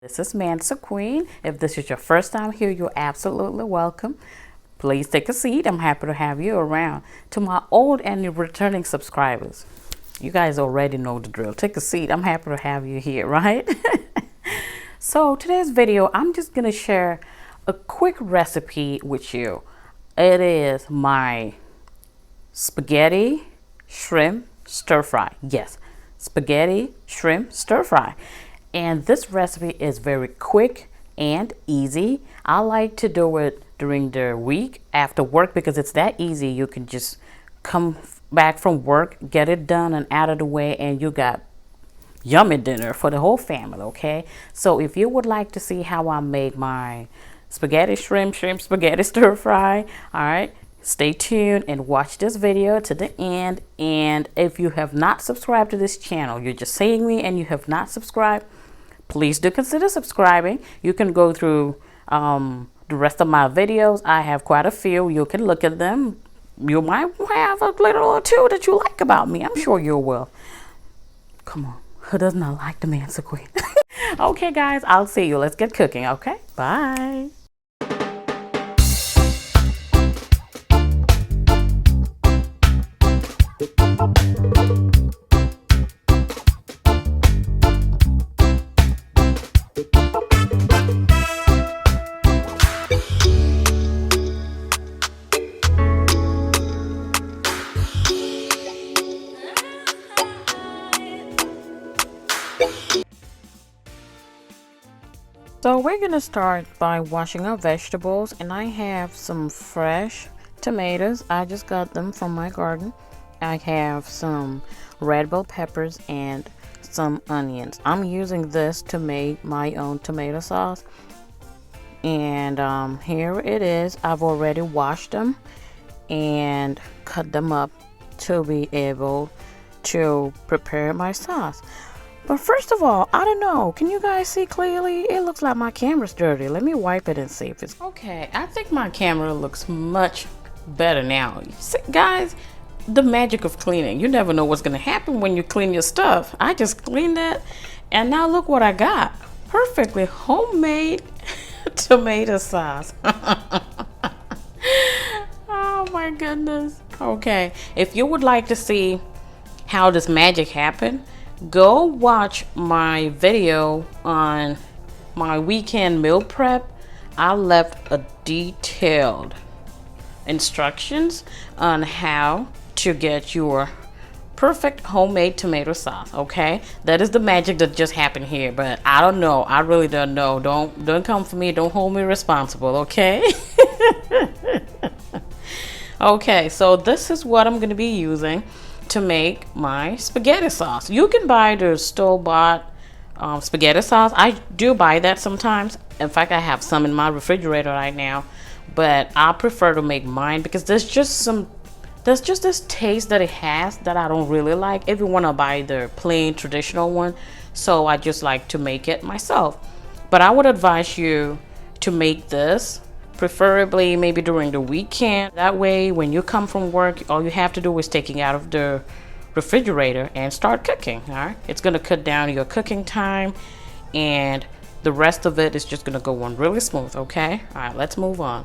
This is Mansa Queen. If this is your first time here, you're absolutely welcome. Please take a seat. I'm happy to have you around. To my old and returning subscribers, you guys already know the drill. Take a seat. I'm happy to have you here, right? So today's video, I'm just going to share a quick recipe with you. It is my spaghetti shrimp stir fry. Yes, spaghetti shrimp stir fry. And this recipe is very quick and easy. I like to do it during the week after work because it's that easy. You can just come back from work, get it done and out of the way, and you got yummy dinner for the whole family. Okay, so if you would like to see how I make my spaghetti shrimp spaghetti stir fry, all right, stay tuned and watch this video to the end. And if you have not subscribed to this channel, you're just seeing me and you have not subscribed, please do consider subscribing. You can go through the rest of my videos. I have quite a few. You can look at them. You might have a little or two that you like about me. I'm sure you will. Come on, who does not like the Mansa Queen? Okay guys, I'll see you. Let's get cooking. Okay, bye. So we're gonna start by washing our vegetables, and I have some fresh tomatoes. I just got them from my garden. I have some red bell peppers and some onions. I'm using this to make my own tomato sauce, and here it is. I've already washed them and cut them up to be able to prepare my sauce. But first of all, I don't know, can you guys see clearly? It looks like my camera's dirty. Let me wipe it and see if it's okay. I think my camera looks much better now. See, guys, the magic of cleaning. You never know what's gonna happen when you clean your stuff. I just cleaned it, and now look what I got. Perfectly homemade tomato sauce. Oh my goodness. Okay, if you would like to see how this magic happened, go watch my video on my weekend meal prep. I left a detailed instructions on how to get your perfect homemade tomato sauce. Okay, that is the magic that just happened here, but I don't know. I really don't know. Don't come for me. Don't hold me responsible. Okay. Okay, so this is what I'm going to be using to make my spaghetti sauce. You can buy the store-bought spaghetti sauce. I do buy that sometimes. In fact, I have some in my refrigerator right now, but I prefer to make mine because there's just this taste that it has that I don't really like. If you want to buy the plain traditional one, so I just like to make it myself. But I would advise you to make this preferably maybe during the weekend. That way when you come from work, all you have to do is take it out of the refrigerator and start cooking. All right, it's going to cut down your cooking time, and the rest of it is just going to go on really smooth. Okay, all right, let's move on.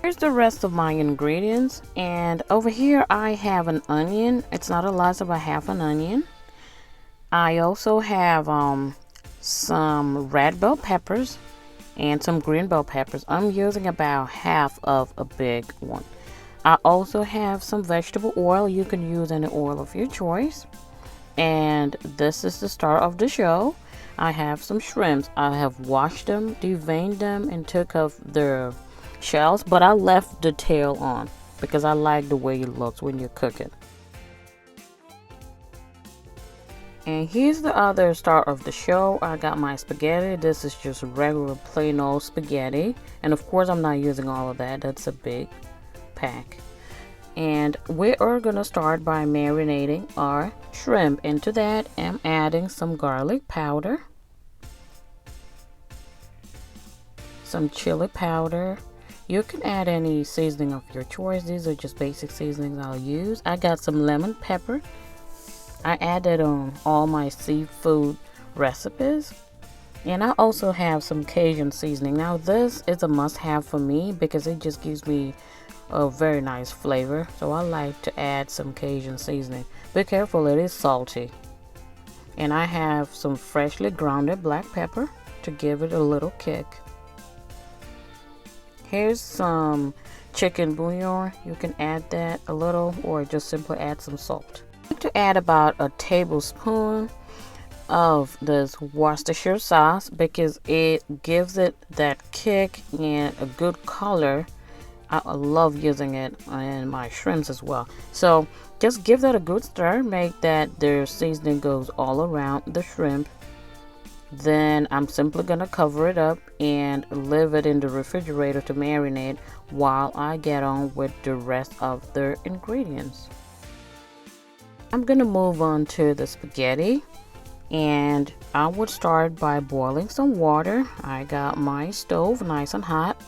Here's the rest of my ingredients, and over here I have an onion. It's not a lot, so I have an onion. I also have some red bell peppers and some green bell peppers. I'm using about half of a big one. I also have some vegetable oil. You can use any oil of your choice. And this is the star of the show. I have some shrimps. I have washed them, deveined them, and took off the shells, but I left the tail on because I like the way it looks when you cook it. And here's the other star of the show. I got my spaghetti. This is just regular plain old spaghetti, and of course I'm not using all of that. That's a big pack. And we are gonna start by marinating our shrimp. Into that I'm adding some garlic powder, some chili powder. You can add any seasoning of your choice. These are just basic seasonings I'll use. I got some lemon pepper. I added on all my seafood recipes. And I also have some Cajun seasoning. Now this is a must-have for me because it just gives me a very nice flavor. So I like to add some Cajun seasoning. Be careful, it is salty. And I have some freshly grounded black pepper to give it a little kick. Here's some chicken bouillon. You can add that a little or just simply add some salt. I like to add about a tablespoon of this Worcestershire sauce because it gives it that kick and a good color. I love using it in my shrimps as well. So just give that a good stir. Make that the seasoning goes all around the shrimp. Then I'm simply gonna cover it up and leave it in the refrigerator to marinate while I get on with the rest of the ingredients. I'm gonna move on to the spaghetti. And I would start by boiling some water. I got my stove nice and hot.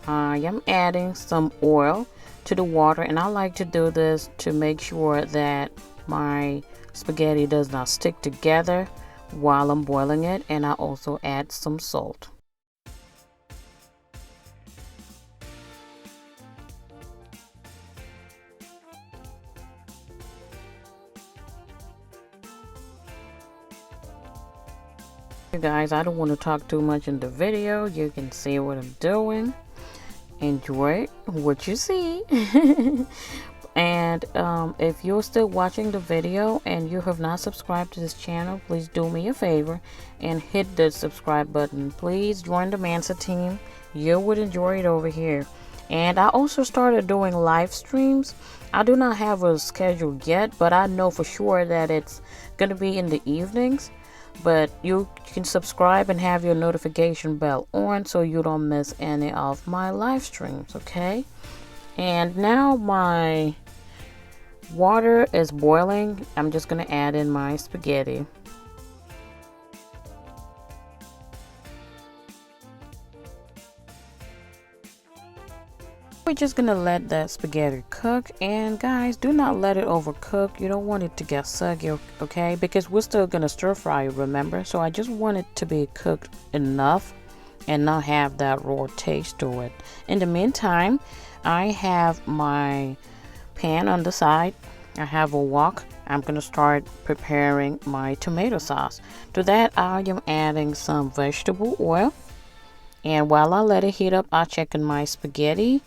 I am adding some oil to the water, and I like to do this to make sure that my spaghetti does not stick together while I'm boiling it. And I also add some salt. You guys, I don't want to talk too much in the video. You can see what I'm doing. Enjoy what you see. And if you're still watching the video and you have not subscribed to this channel, please do me a favor and hit the subscribe button. Please join the Mansa team. You would enjoy it over here. And I also started doing live streams. I do not have a schedule yet, but I know for sure that it's going to be in the evenings. But you can subscribe and have your notification bell on so you don't miss any of my live streams, okay? And now my water is boiling. I'm just gonna add in my spaghetti. We're just gonna let that spaghetti cook, and guys, do not let it overcook. You don't want it to get soggy, okay? Because we're still gonna stir fry it, remember? So I just want it to be cooked enough and not have that raw taste to it. In the meantime, I have my pan on the side. I have a wok. I'm gonna start preparing my tomato sauce. To that, I am adding some vegetable oil. And while I let it heat up, I'll check in my spaghetti.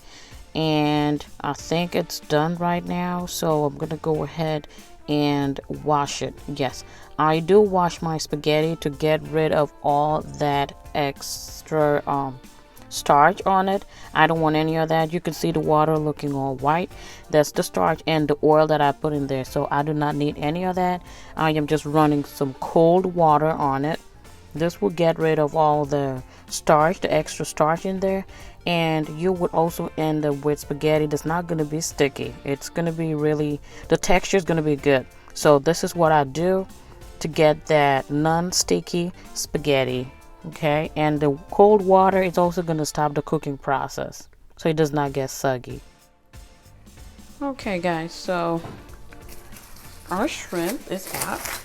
And I think it's done right now. So I'm going to go ahead and wash it. Yes, I do wash my spaghetti to get rid of all that extra starch on it. I don't want any of that. You can see the water looking all white. That's the starch and the oil that I put in there. So I do not need any of that. I am just running some cold water on it. This will get rid of all the starch, the extra starch in there, and you would also end up with spaghetti that's not going to be sticky. It's going to be really, the texture is going to be good. So this is what I do to get that non-sticky spaghetti, okay? And the cold water is also going to stop the cooking process so it does not get soggy. Okay guys, so our shrimp is out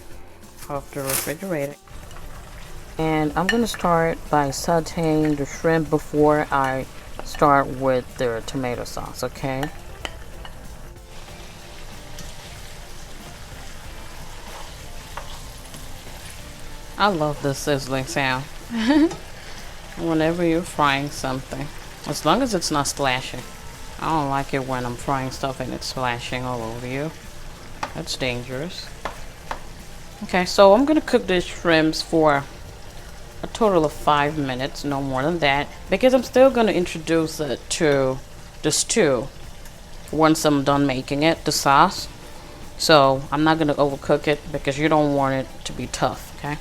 of the refrigerator. And I'm going to start by sauteing the shrimp before I start with the tomato sauce, okay? I love the sizzling sound. Whenever you're frying something, as long as it's not splashing. I don't like it when I'm frying stuff and it's splashing all over you. That's dangerous. Okay, so I'm going to cook these shrimps for a total of 5 minutes, no more than that, because I'm still going to introduce it to the stew once I'm done making it, the sauce. So I'm not going to overcook it because you don't want it to be tough, okay?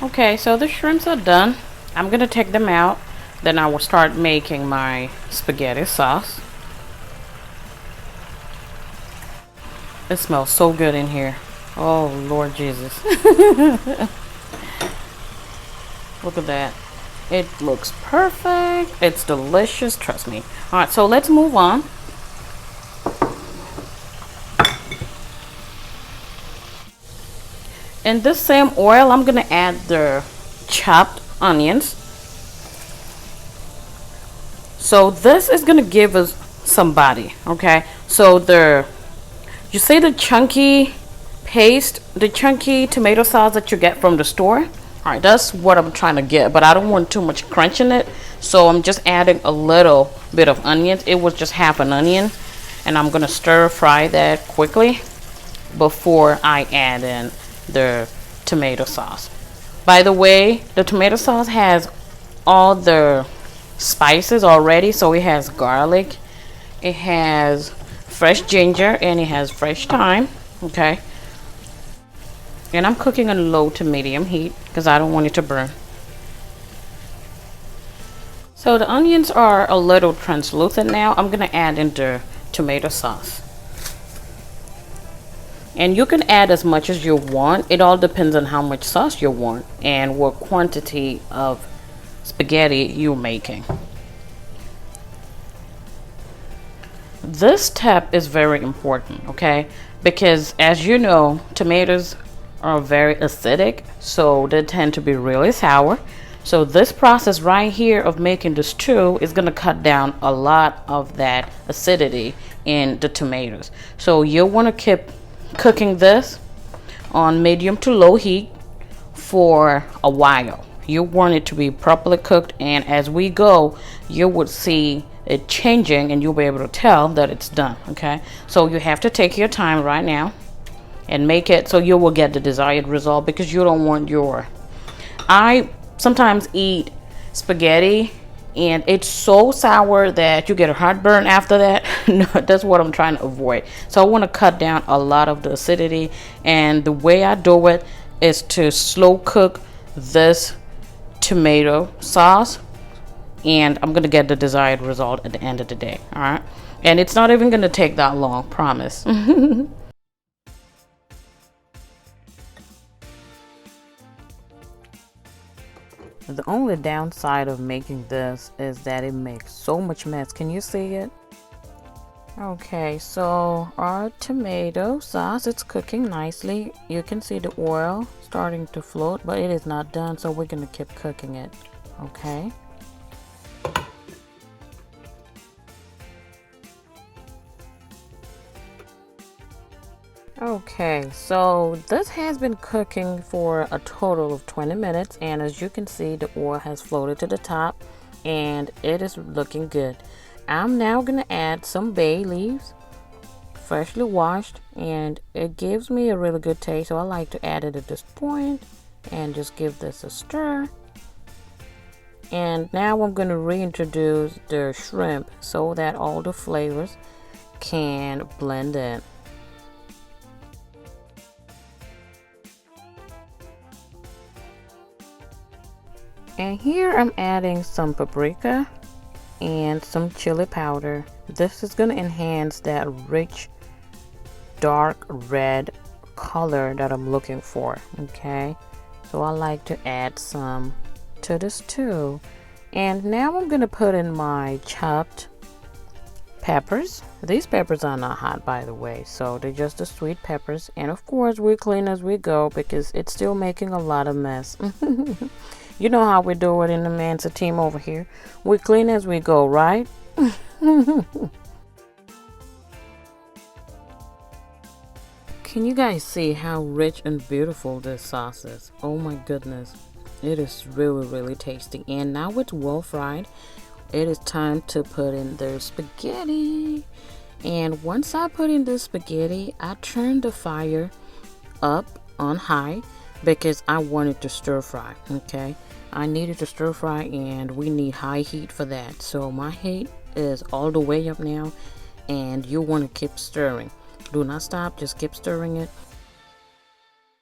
Okay, so the shrimps are done. I'm gonna take them out. Then I will start making my spaghetti sauce. It smells so good in here. Oh, Lord Jesus. Look at that. It looks perfect. It's delicious, trust me. All right, so let's move on. In this same oil, I'm gonna add the chopped onions. So this is gonna give us some body, okay? So you see the chunky paste, the chunky tomato sauce that you get from the store? All right, that's what I'm trying to get, but I don't want too much crunch in it. So I'm just adding a little bit of onions. It was just half an onion, and I'm gonna stir fry that quickly before I add in the tomato sauce. By the way, the tomato sauce has all the spices already. So it has garlic, it has fresh ginger, and it has fresh thyme. Okay, and I'm cooking on low to medium heat because I don't want it to burn. So the onions are a little translucent now. I'm gonna add in the tomato sauce. And you can add as much as you want. It all depends on how much sauce you want and what quantity of spaghetti you're making. This step is very important, okay? Because as you know, tomatoes are very acidic, so they tend to be really sour. So this process right here of making the stew is going to cut down a lot of that acidity in the tomatoes. So you'll want to keep cooking this on medium to low heat for a while. You want it to be properly cooked, and as we go you would see it changing and you'll be able to tell that it's done. Okay, so you have to take your time right now and make it so you will get the desired result, because you don't want I sometimes eat spaghetti and it's so sour that you get a heartburn after that. No, that's what I'm trying to avoid. So I want to cut down a lot of the acidity, and the way I do it is to slow cook this tomato sauce, and I'm gonna get the desired result at the end of the day. All right, and it's not even gonna take that long, promise. The only downside of making this is that it makes so much mess. Can you see it? Okay, so our tomato sauce, it's cooking nicely. You can see the oil starting to float, but it is not done, so we're gonna keep cooking it. Okay. Okay, so this has been cooking for a total of 20 minutes, and as you can see, the oil has floated to the top and it is looking good. I'm now gonna add some bay leaves, freshly washed, and it gives me a really good taste, so I like to add it at this point and just give this a stir. And now I'm going to reintroduce the shrimp so that all the flavors can blend in. And here I'm adding some paprika and some chili powder. This is going to enhance that rich dark red color that I'm looking for. Okay, so I like to add some to this too. And now I'm going to put in my chopped peppers. These peppers are not hot, by the way, so they're just the sweet peppers. And of course we clean as we go because it's still making a lot of mess. You know how we do it in the Mansa team over here. We clean as we go, right? Can you guys see how rich and beautiful this sauce is? Oh my goodness. It is really, really tasty. And now it's well fried. It is time to put in the spaghetti. And once I put in the spaghetti, I turn the fire up on high because I wanted to stir fry. Okay, I needed to stir fry, and we need high heat for that. So my heat is all the way up now, and you want to keep stirring. Do not stop, just keep stirring it.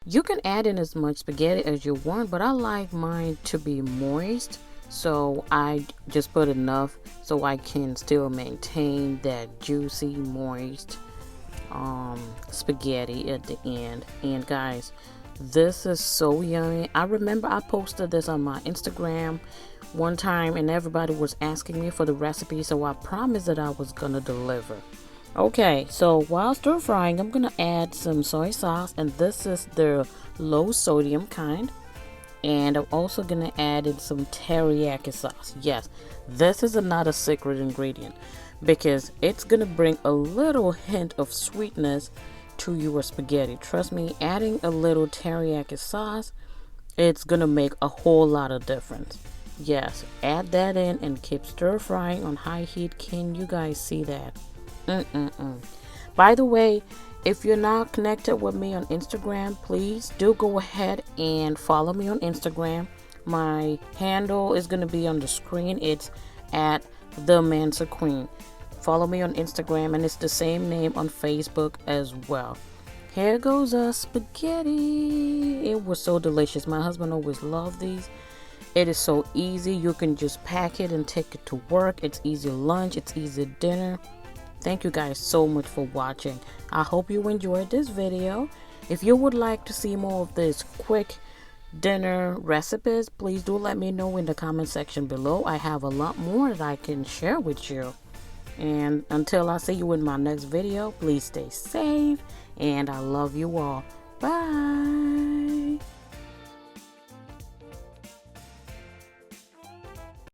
You can add in as much spaghetti as you want, but I like mine to be moist, so I just put enough so I can still maintain that juicy, moist spaghetti at the end. And guys, this is so yummy. I remember I posted this on my Instagram one time and everybody was asking me for the recipe, so I promised that I was gonna deliver. Okay, so while stir frying, I'm gonna add some soy sauce, and this is the low sodium kind. And I'm also gonna add in some teriyaki sauce. Yes, this is another secret ingredient because it's gonna bring a little hint of sweetness to your spaghetti. Trust me, adding a little teriyaki sauce, it's gonna make a whole lot of difference. Yes, add that in and keep stir frying on high heat. Can you guys see that? By the way, if you're not connected with me on Instagram, please do go ahead and follow me on Instagram. My handle is going to be on the screen. It's at the Mansa Queen. Follow me on Instagram, and it's the same name on Facebook as well. Here goes our spaghetti. It was so delicious. My husband always loved these. It is so easy. You can just pack it and take it to work. It's easy lunch. It's easy dinner. Thank you guys so much for watching. I hope you enjoyed this video. If you would like to see more of this quick dinner recipes, please do let me know in the comment section below. I have a lot more that I can share with you. And until I see you in my next video, please stay safe and I love you all. Bye.